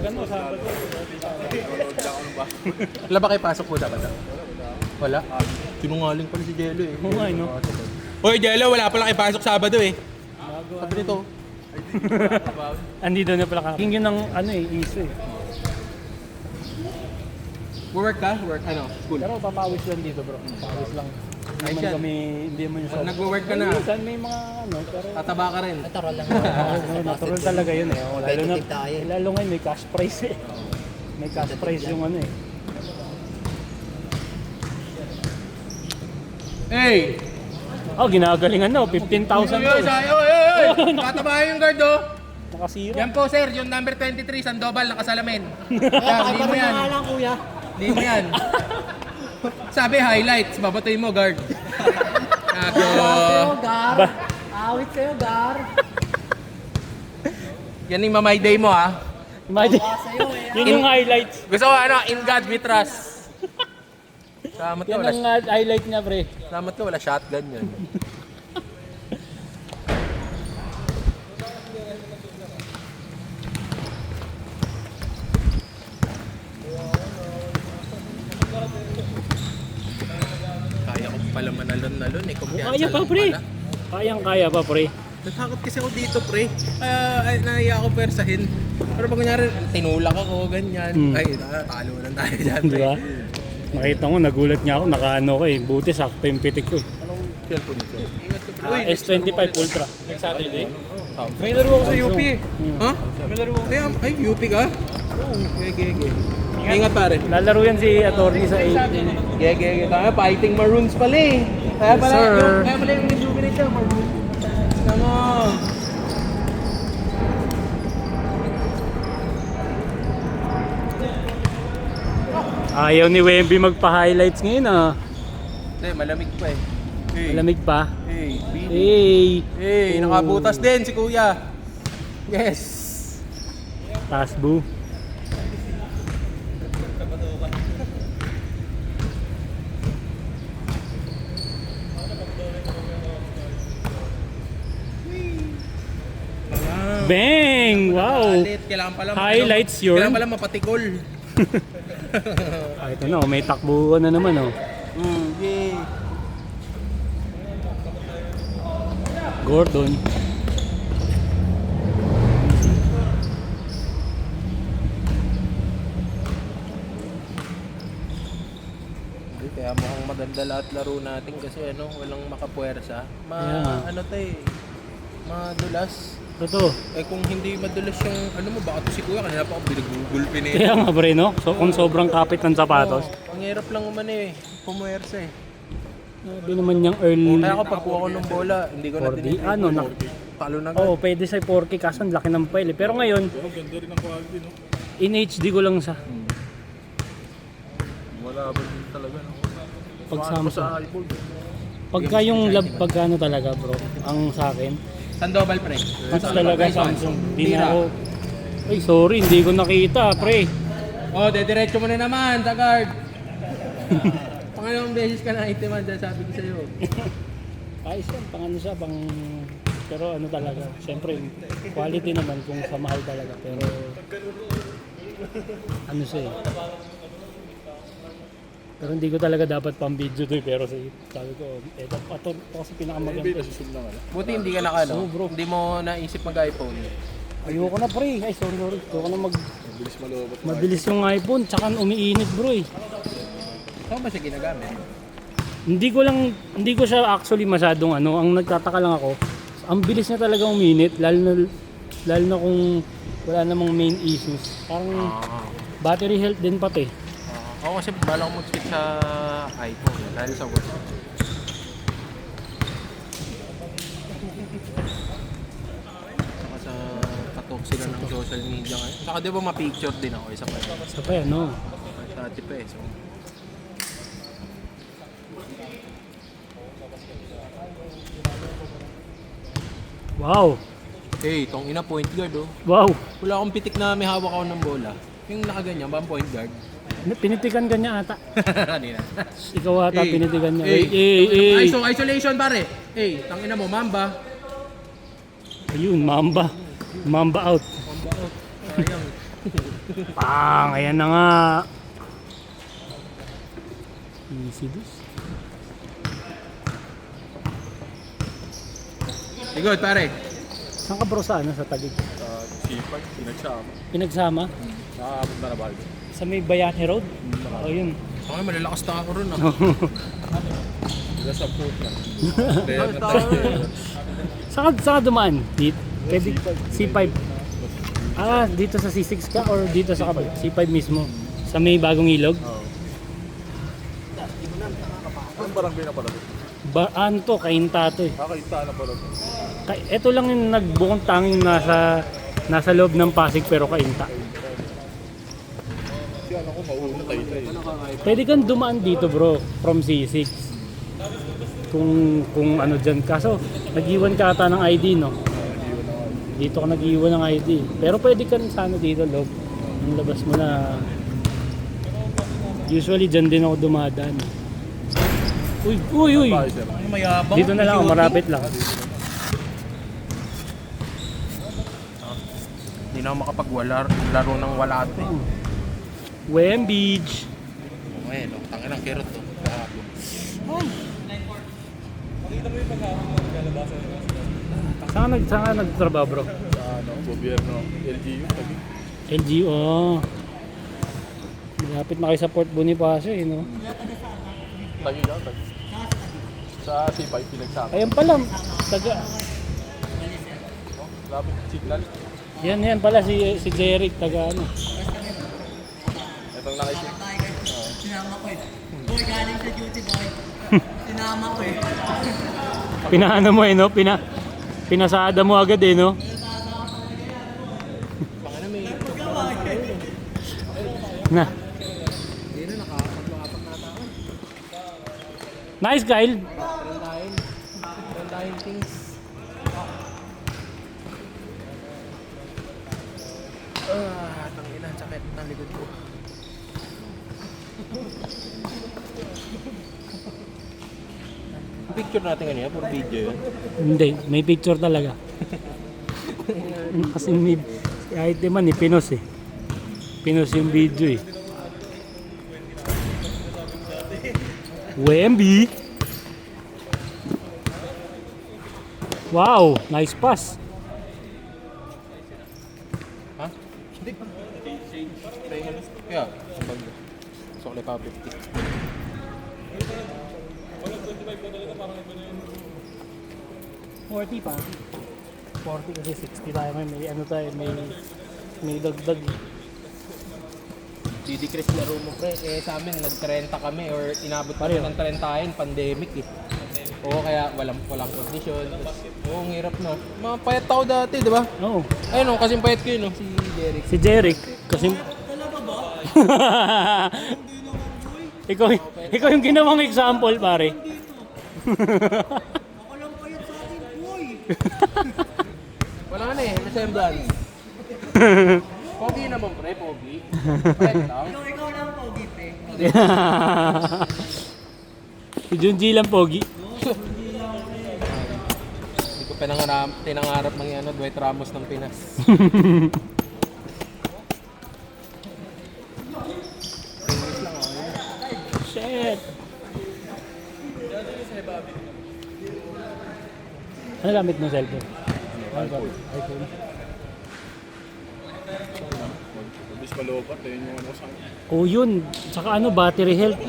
Gano, Sabado. Wala ba kayo pasok po dapat? Wala? Sinungaling pala si Jello eh. Oo nga, no? Hoy Jello, wala pala kayo pasok Sabado eh. Sabi nito. Andito na pala ka. King yun ng ano eh, iso eh. Work ka? Work ano? School? Pero papawis lang dito bro. Papawis lang. Ay, Naman siya. kami, hindi mo yung Nag-work ka na. Minsan may mga ano, pero... Tataba ka rin. Natural lang. Natural talaga yun eh. Lalo, na, Competitive tayo. lalo ngayon may cash prize eh. May cash prize yung ano eh. Hey! Oh, ginagalingan na. 15,000 to. Oy! Katabahan yung guard oh! Nakasira. Yan po sir, yung number 23, Sandoval, nakasalamin. Hindi mo yan. lang kuya. Hindi mo yan. Sabi highlights, babatoy mo guard. Ako. Gar. Awit sa'yo, Gar. Yan yung mamay day mo ha. Imagine. Sa'yo eh. Yun yung highlights. Gusto ko ano, in God we trust. Salamat ka, Yan wala, ang highlight niya pre. salamat ka, wala shotgun yun. Kaya ko pala manalon-nalon eh. Kumpiyansa Kaya pa lang pre. pala. Kaya pa pre. Natakot kasi ako dito, pre. Nahiya ako persahin. Pero pag kunyari, tinulak ako, ganyan. Ay, talo na tayo dyan, Di pre. ba? Nakita ko, nagulat niya ako, nakaano ko eh. Buti sakto yung pitik ko eh. Anong cellphone nito? Ingat ka, pre. S25 Ultra. Next Saturday. May laro ako sa UP eh. Hmm. Ha? May laro ako. Ay, UP ka? Oo. Gege. Ingat pare. Lalaro yan si attorney sa 8. Gege. Kaya fighting Maroons pala eh. Kaya Yes, pala, sir. kaya pala yung rejuvenate siya, Maroons. Come on. Ayaw ni Wemby magpa-highlights ngayon ah. Hindi, malamig pa eh. Hey. Malamig pa. Hey, BD. Hey! Hey, nakabutas din si kuya. Yes. Tasbu. Bang! Wow! Alit, kailangan pala Highlights yun. Kailangan pala mapatikol. Ito na, may takbuhan na naman oh. Yay. Gordon. Kaya mukhang maganda lahat laro natin kasi ano, walang makapuwersa. Yeah. Ano to eh, madulas. Totoo. Eh kung hindi madulas yung ano mo, baka to si kuya, kanina pa ako binagugulpin eh. Kaya nga pre no? So kung sobrang kapit ng sapatos. Ang hirap lang umano eh, pumuwersa eh. Sabi naman niyang early. Kaya ako pagkuha ko ng bola, hindi ko na 4D. tinitake. Ano na? Talo na Oo, pwede sa 4K kaso ang laki ng file eh. Pero ngayon, in HD ko lang sa Wala ba din talaga no? pag Samsung. Pagka yung lab pagka ano talaga bro, ang sa akin, Sandoval pre. mas talaga Samsung. Hindi na ako, ay sorry, hindi ko nakita pre. Oh, dediretso mo na naman, Tagad. Pangalawang beses ka na iteman dyan, sabi ko sa'yo. Ayos yan, pang ano siya, pang... Pero ano talaga, syempre, quality naman kung sa mahal talaga. Pero, ano siya eh. Pero hindi ko talaga dapat pang video to eh. Pero sabi ko, ito kasi pinakamaganda. Buti hindi ka nakano, Oo, bro. hindi mo naisip mag-iPhone. Ayoko na pre, ay sorry. Ayoko na mabilis yung iPhone, tsaka umiinit bro eh. Saan ba siya ginagamit? Hindi ko siya actually masyadong ano, ang nagtataka lang ako, ang bilis niya talaga uminit, lalo na kung wala namang main issues. Parang battery health din pati. Ako kasi bala ko mag-switch sa iPhone dahil sa work. Saka sa katok sila ng social media ngayon. Saka di ba ma-picture din ako, isa pa yun. Sa pa yan, no? Dati pa eh. So, Wow! hey, tong ina point guard oh. Wow! Wala akong pitik na may hawak ako ng bola. Yung nakaganyan ba ang point guard? Pinitikan ka niya ata. Kanina. Ikaw ata Hey, pinitikan niya. hey. Hey. Isolation pare. Hey, tangina mo, Mamba. Ayun, Mamba. Mamba out. Mamba out. Sayang. Pang! Ayan na nga. Easy dos. Igod, pare. Saan ka bro sa ano? Sa Taguig? Sipag, pinagsama. Pinagsama? Nakaabot na na ba? Sa may Bayani Road? O yun. Okay, malalakas na ako ron ah. Sila sa food na. Kaya na tayo. Saan ka dumaan? Dito? Pwede, C5. Ah, dito sa C6 ka or dito sa kabal? C5 mismo? Sa may bagong ilog? Oo. Anong barangay na pala? Ano to? Kainta to eh. Kakita na pala. Ito lang yung nagbukong tanging nasa loob ng Pasig pero kainta. Kasi ano ko, mauna tayo tayo. Pwede kang dumaan dito bro, from C6. Kung ano dyan. Kaso, nag-iwan ka ata ng ID no? Dito ka nag-iwan ng ID. Pero pwede ka rin sana dito loob. Yung labas mo na. Usually dyan din ako dumadaan. Uy, uy, uy! Bye, sir. Ano mayabang? Dito na lang, marapit lang. Hindi na ako makapag-laro ng wala ito eh. Wem Beach! Okay, no? Tangin ang kirot to. Saan ka nagtrabaho bro? Sa ano, gobyerno, LGU, tabi. LGO. Malapit na kayo sa Port Bonifacio eh no? Tagi ka, tagi. Sa C5, pinagsama. Ayan pala, taga... Lapit signal. Yan pala si Jeric, taga ano. Itong nakikita. Sinama ko eh. Boy, galing sa duty boy. Sinama ko eh. Pinaano mo eh no? Pinasada mo agad eh no? Pangina may... Na. Hindi na, nakakapag-apat na tao. Nice Kyle! Trendahin things. Tangina, sakit ng likod ko. Picture natin kanina, for video yun. Hindi, may picture talaga. Kasi may kahit naman eh, Pinos eh. Pinos yung video eh. Wemby! Wow, nice pass. Ha? Hindi pa. Kaya, so ulit pa 50. $40 pa. 40 kasi 60 tayo may ano tayo, may dagdag. Didecrease laro mo pre. Eh sa amin nag-30 kami or inabot pa Pareho. ng 30 pandemic eh. Oo, kaya walang kondisyon. Oo, ang hirap na. Mga payat ako dati, di ba? Oo. Ayun o, kasing payat ko yun, no? Si Derek. Si Jeric kasi ikaw yung ginawang example pare. Ako lang payat sa atin, boy. Wala na eh, resemblance. Pogi naman pre, pogi. Payat lang. Ikaw lang pogi, pe. Si Junji lang pogi. Hindi ko tinangarap ng ano, Dwight Ramos ng Pinas. Shit. Ano gamit mo cellphone? iPhone. Mabis malobat, yun yung ano sa Oh yun, tsaka ano battery health.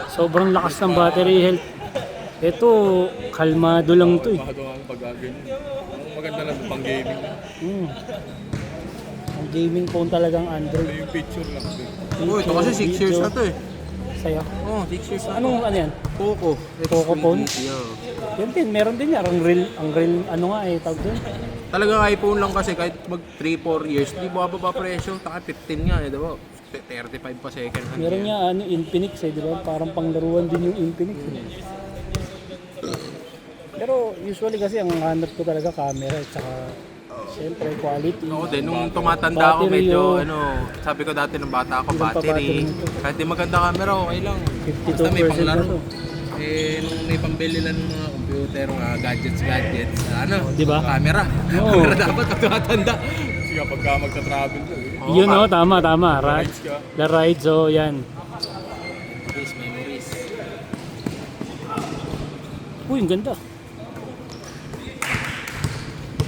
Sobrang lakas ng battery health. Ito, kalmado lang to eh. mahagawa ng pag-ganyan. Maganda lang pang gaming. Mm. Ang gaming phone talagang Android. Ito yung picture lang. Oo, ito kasi 6 years na to eh. Sa'yo. Oo, 6 years na. Anong ano yan? Poco. Poco phone? Yeah. Yan din, meron din yan. Ang real, ano nga eh, tawag doon. Talagang iPhone lang kasi kahit mag 3-4 years, di bumababa presyo. Taka 15 nga eh, di ba? 35 pa second hand. Meron nga ano, Infinix eh, di ba? Parang panglaruan din yung Infinix. Eh. Pero usually kasi ang hanap ko talaga camera at saka siyempre quality. Oo din, nung tumatanda ako Battery, medyo oh. ano, sabi ko dati nung bata ako, Ilan pa battery battery. nito? Kahit di maganda camera, okay lang. 52% Basta may na panglaro. to. Eh, nung may pambili lang ng mga computer, mga gadgets, ano, Di ba? camera. Oo. Camera dapat pag tumatanda. ka pagka magta-travel ka eh. Oo, Yun oh, tama. Rides ka. La rides, oh, yan. Memories. Uy, ang ganda.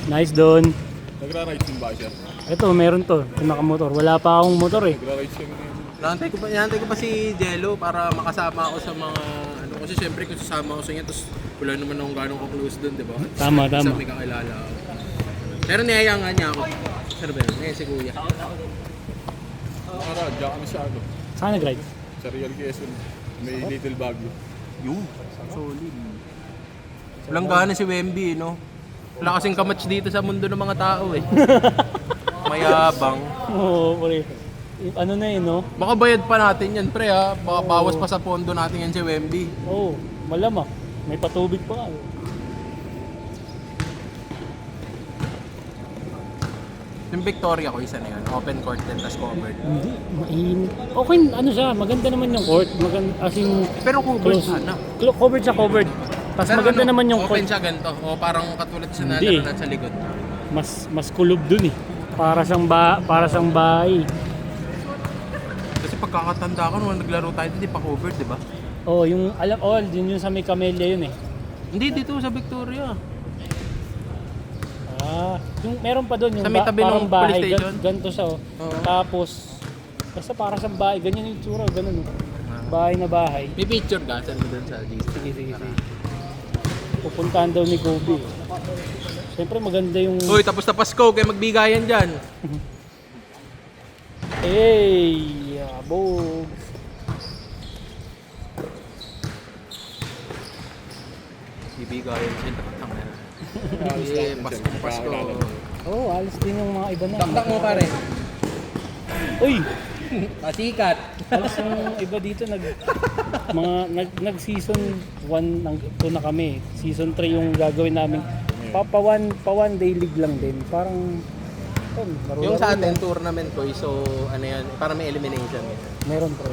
Nice doon. Nagra-rides din ba siya? Ito, meron to. Yung nakamotor. Wala pa akong motor eh. Nagra-rides siya ngayon. Nantay ko pa si Jello para makasama ako sa mga ano kasi syempre kung sasama ako sa inyo tapos wala naman akong ganong ka-close doon, di ba? Tama. Isa may kakilala ako. Pero niyaya nga niya ako. Sino ba yun? Si Kuya. Para, diyan kami sa ano. Saan nag-ride? Sa Real Quezon. May Little Baguio. Yun. Solid. Walang gana si Wemby, no? Wala kasing kamatch dito sa mundo ng mga tao eh. Mayabang. Oo, pre. Ano na eh, no? Baka bayad pa natin yan, pre ha. Baka bawas pa sa pondo natin yan si Wemby. Oo, malamang. May patubig pa nga. Yung Victoria ko, isa na yun. Open court din, tas covered. Hindi, mainit. Okay, ano siya, maganda naman yung court. Maganda, as in, Pero covered close. sana. Covered siya, covered. Tapos Pero maganda ano, naman yung open court. siya ganito. O parang katulad sa Hindi. nalaro na sa likod. Mas kulob dun eh. Para siyang bahay. Kasi pagkakatanda ko, nung naglaro tayo, hindi pa covered, di ba? Oh, yung yun yung sa may Camellia yun eh. Hindi, dito sa Victoria. Yung meron pa doon yung Sa may tabi parang ng bahay, police station? ganito siya oh. Oo. Tapos basta para sa bahay, ganyan yung tsura, ganun oh. Bahay na bahay. May picture ka, saan mo dun sa GC? Sige. Pupuntahan daw ni Kobe. Siyempre maganda yung Uy, tapos na Pasko, kaya magbigayan dyan. hey, abog. Bibigayan sila. Eh, Pasko. Oh, alis din yung mga iba na. Dakdak mo pare. Uy, Pasikat. alis yung iba dito nag season 1 ng 2 na kami. Season 3 yung gagawin namin. Pa one day league lang din. Parang laro-laro Yung sa atin, lang. tournament ko, so ano yan, para may elimination. Meron pro.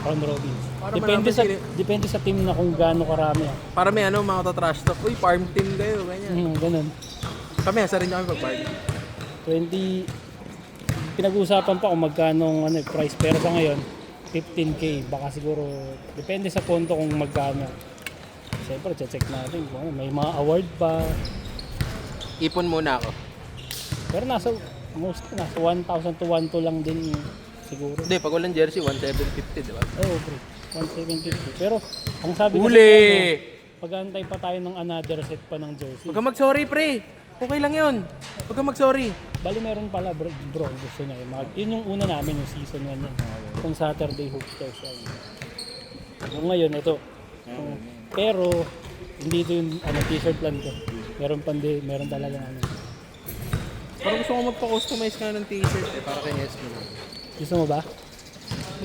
Round robin. Para Depende malaman sa sila- depende sa team na kung gaano karami. Para may ano, mga trash talk. Uy, farm team kayo, ganyan. Ganun. Kami, asa rin kami pag-farm. 20 pinag-uusapan pa kung magkano ang price pero sa ngayon 15k baka siguro depende sa punto kung magkano. Siyempre check natin kung ano, may mga award pa. Ipon muna ako. Pero nasa 1,000 to 1,200 lang din siguro. Hindi, pag walang jersey, 1,750, di ba? Oo, bro. 1,750. Pero ang sabi ko Uli! pag-aantay pa tayo ng another set pa ng jersey. Huwag ka mag-sorry, pre. Okay lang yun. Huwag ka mag-sorry. Bali meron pala bro, gusto niya yun yung una namin yung season 1 yan. Kung Saturday Hoopsters yan. Ngayon ito. Pero hindi ito yung t-shirt lang to. Meron talaga ano. Parang gusto ko magpa-customize ka ng t-shirt para kay Esme. Gusto mo ba?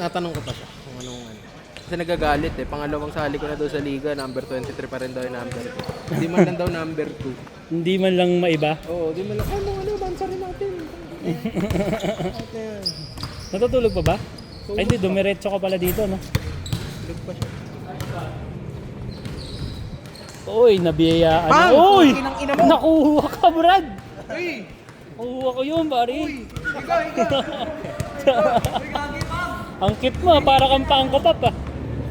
Natanong ko pa siya kung anong ano. Kasi nagagalit Pangalawang sali ko na daw sa liga, number 23 pa rin daw yung number 2. Hindi man lang daw number 2. Hindi man lang maiba. Oo, di man lang. Ano, bansa rin natin. Natutulog pa ba? Ay hindi, dumiretso ka pala dito, no? Tulog pa siya. Uy, nabiyayaan. Bang! Uy! Kinang ina mo! Nakuha ka, Brad! Uy! Nakuha ko yun, pare. Ikaw! Ang cute mo, para kang pangkopap ah.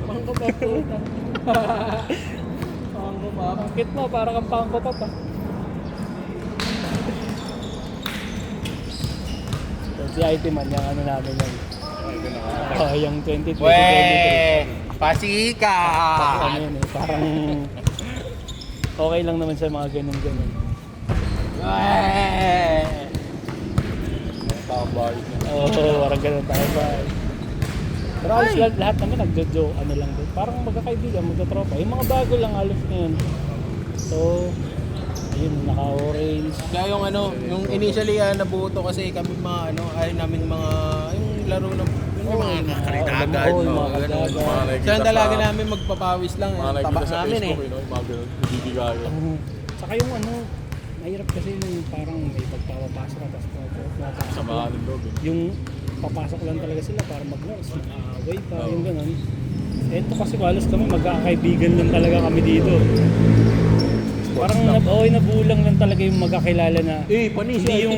Pangkopap po. Ang cute mo, para kang pangkopap ah. Si IT man, yung ano namin yan. Yung 2023. Weh! Pasika! Ano yun parang okay lang naman sa mga ganun-ganun. Weh! Tambay. Oo, parang ganun tayo ba. Pero halos lahat naman nagjo-joke, ano lang doon. Parang magkakaibigan, magkatropa. Yung mga bago lang halos ngayon. So, ayun, naka-orange. Kaya yung ano, yung initially nabuo to kasi kami mga ano, ayaw namin mga, yung laro ng, yung mga kakarinagan. Oo, yung mga ganun. kadagan. Kaya talaga namin magpapawis lang. Mga Taba nakikita sa namin Facebook, yung mga ganun, nabibigayan. Saka yung ano, mahirap kasi yung parang may pagpapapasok ka tapos pumapasok Samahan ng loob yung papasok lang talaga sila para mag-nurse, mag-away pa, yung gano'n. Eto kasi halos kami magkakaibigan lang talaga kami dito. Parang nabulang lang talaga yung magkakilala na panis hindi yung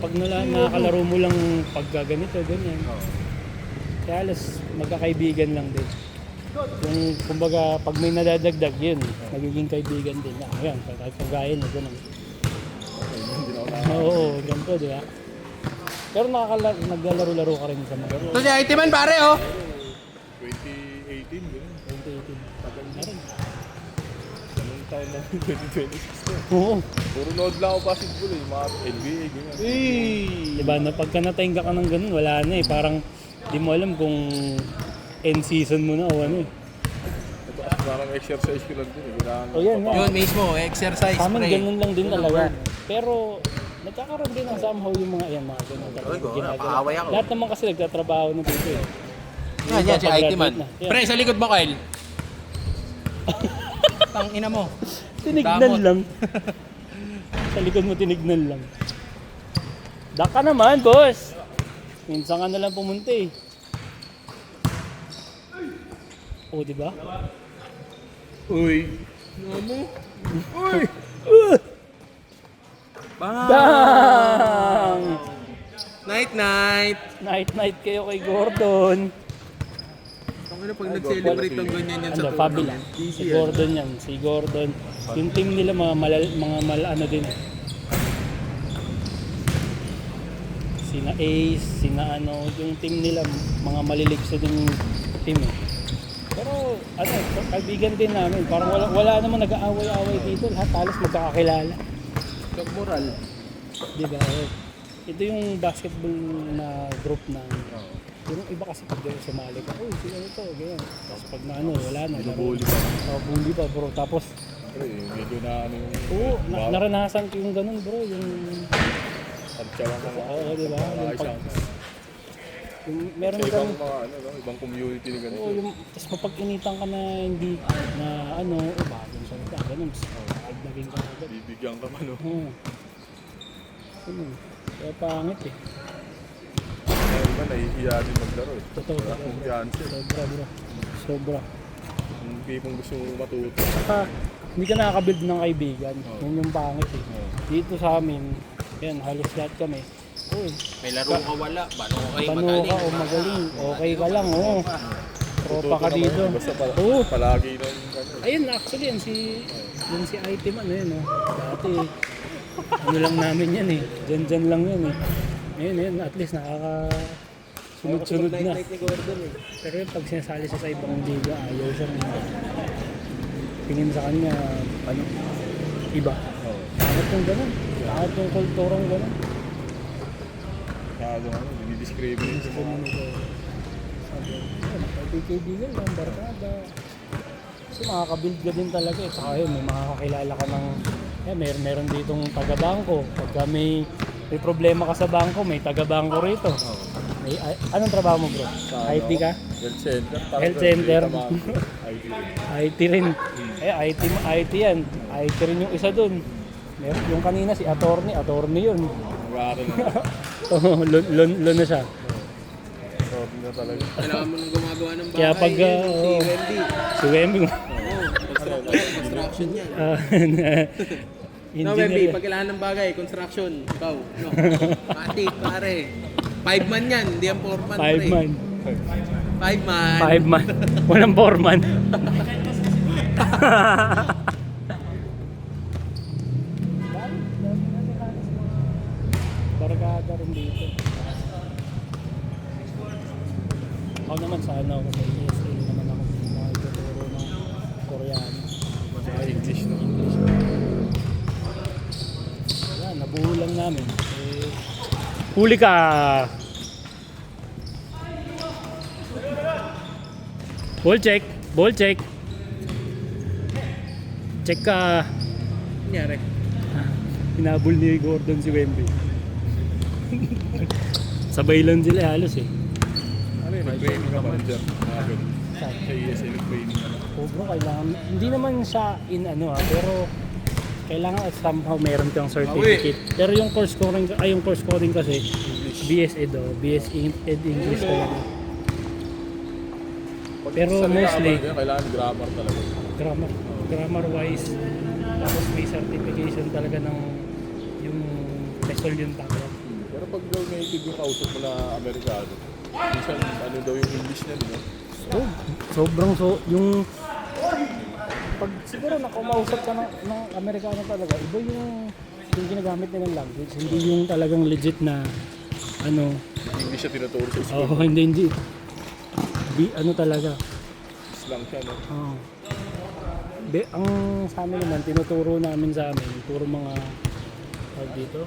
pag nakakalaro mo lang pagka ganito, ganyan. Kaya alas magkakaibigan lang din. Yung kumbaga pag may nadadagdag yun, nagiging kaibigan din. Ayan, kahit pagkaya na gano'n. Oo, ganito, di ba? Pero naglalaro-laro ka rin sa mga. Ito si Iteman pare oh. 2018, gano'n. 2018. Tagal na. Meron. Anong taon na 2026 na? Oo. Puro nood lang ako basketball eh. Mga NBA, gano'n. Diba, na pagka natainga ka ng ganun, wala na eh. Parang di mo alam kung end season mo na o ano eh. Ito kasi parang exercise ko lang din eh. Kailangan O yan nga. Yun mismo, exercise Sa amin pre. ganun lang din talaga. Pero nagkakaroon din ng somehow yung mga mga ganun talaga. Oy, ginagawa. napaaway ako. Lahat naman kasi nagtatrabaho na dito eh. Yan, yan, si Iteman. Yan. Pre, sa likod mo, Kyle. Tang ina mo. Tinignan Damot. lang. Sa likod mo tinignan lang. Daka naman, boss. Minsan ka na lang pumunta eh. O, di ba? Uy. Ano mo? Uy. Bang! Bang! Night, night. Night kayo kay Gordon. Ang ina pag nag-celebrate ng ganyan yan sa Ano, Fabila. tournament. Si Gordon yan. Si Gordon. Yung team nila mga ano din. Sina Ace, sina ano, yung team nila mga maliligsa din yung team eh. Pero ano, kaibigan din namin. Parang wala namang nag-aaway-aaway dito. Lahat halos magkakakilala. Tag moral. Di ba? Ito yung basketball na group na yung iba kasi pag sumali ka, uy, sino ito, ganyan. Tapos pag na ano, wala na. Bully pa. Bully pa bro. Tapos, Pre, medyo na ano yung... oo, naranasan ko yung ganun bro. Yung, Pagtsawang mga... oo, di ba? Yung Isang... yung meron Sa kang, ibang mga ano, no? Ibang community na ganito. oo, yung, tapos mapag-initan ka na hindi, na ano, bagong salita, ganun. Tapos, naging ka agad. Bibigyan ka pa, no? Oo. Ganun. Kaya pangit eh. Kaya iba, nahihiya din maglaro eh. Totoo. Wala akong fiancé. Sobra bro. Sobra. Yung tipong gusto mong matuto. Saka, hindi ka nakakabuild ng kaibigan. Yun yung pangit eh. Dito sa amin, yan, halos lahat kami. Uy, May laro ka wala. Bano kayo pano magaling. ka o magaling, okay ka lang, oo. Tropa ka dito. Basta Oo. palagi ng ano. Ayun, actually, yan si Item, ano yun, no? Dati, ano lang namin yan eh. Dyan lang yun eh. Ngayon, at least sunod-sunod na. Pero yun, pag sinasali siya sa ibang liga, ayaw siya. Tingin sa kanya, ano, iba. Bakit yung ganun? Bakit yung kulturang ganun? Masyado ano, dinidiscriminate yung mga... Sabi, kaibigan lang, barkada. Kasi makakabuild ka din talaga eh. Saka yun, may makakakilala ka ng... meron ditong taga-bangko. Pagka may problema ka sa bangko, may taga-bangko rito. Anong trabaho mo bro? IT ka? Health center. Health center. IT. IT rin. IT yan. IT rin yung isa dun. Meron yung kanina si attorney yun. Mag-aaral na. Lon na siya. Sorry na talaga. Kailangan mo nang gumagawa ng bahay. Kaya pag si Wendy. si Wemby Construction yan. No, Wendy, engineer. pag kailangan ng bagay, construction, ikaw. No. Matik, pare. 5 man yan, hindi yan 4 man. 5 man. 5 man. 5 man. Walang 4 man. Barkada rin dito. Ako naman sa ano, sa ESA naman ako nakikituro ng Koreano. Mga English no. Wala, nabuo lang namin. Huli ka! Ball check! Ball check! Check ka! Nangyari. Hinabol ni Gordon si Wemby. Sabay lang sila halos eh. Ano yun, nag-training ka ba dyan? Mga ganun. Sa ESA nag-training ka na. Oh bro, kailangan, hindi naman siya pero kailangan at somehow meron kang certificate. Pero yung course coding kasi BSEd BSEd English talaga. Pag Pero salita ka mostly ba dyan, kailangan grammar talaga. grammar wise Tapos may certification talaga ng yung TESOL yung tawag. Pero pag daw native yung kausap mo na Amerikano, minsan ano daw yung English niya, no? Sobrang yung pag siguro nakausap ka ng Amerikano talaga, iba yung ginagamit nilang language, hindi yung talagang legit na ano, English siya tinuturo sa school. hindi. Ano talaga. Slang siya, no? Oo. Ang sa amin naman, tinuturo namin sa amin, puro mga tawag dito,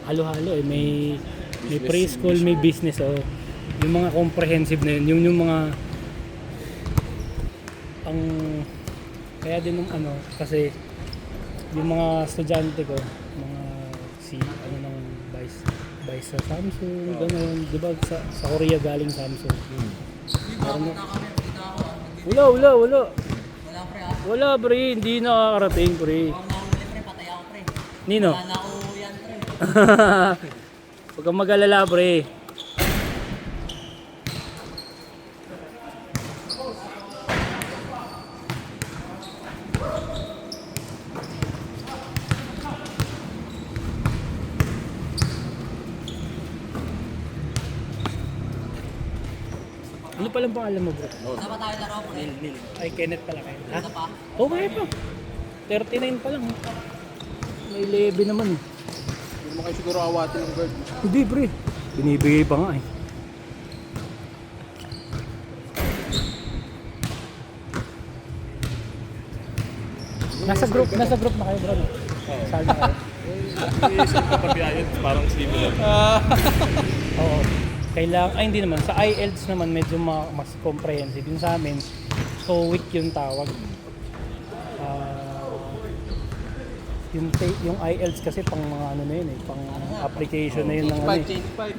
halo-halo eh. May Business, preschool, may business, oh. Yung mga comprehensive na yun, yung mga ang kaya din ng ano, kasi yung mga estudyante ko, mga ano ng vice sa Samsung, gano'n, di ba sa Korea galing Samsung. Nakakita kami, nakita ako. Wala. Wala pre ha. Wala pre, hindi nakakarating pre. Huwag na huli pre, patay ako pre. Nino? Wala na ako yan pre. Huwag kang mag-alala pre. Ano palang pangalan mo bro? Saan pa tayo laro pre? Ay, Kenneth pala kayo. Ha? Ito pa? Okay pa. 39 pa lang. May 11 naman eh. Hindi mo kayo siguro awatin ng guard. Hindi pre. Binibigay pa nga eh. Nasa group na kayo bro. No? Saan na kayo? Iisip ka pati ayun, parang similar. Oo. Hindi naman. Sa IELTS naman medyo mas comprehensive. Yung sa amin, so weak yung tawag. Yung IELTS kasi pang mga ano na yun eh, pang application na yun ng ano eh. Change 5.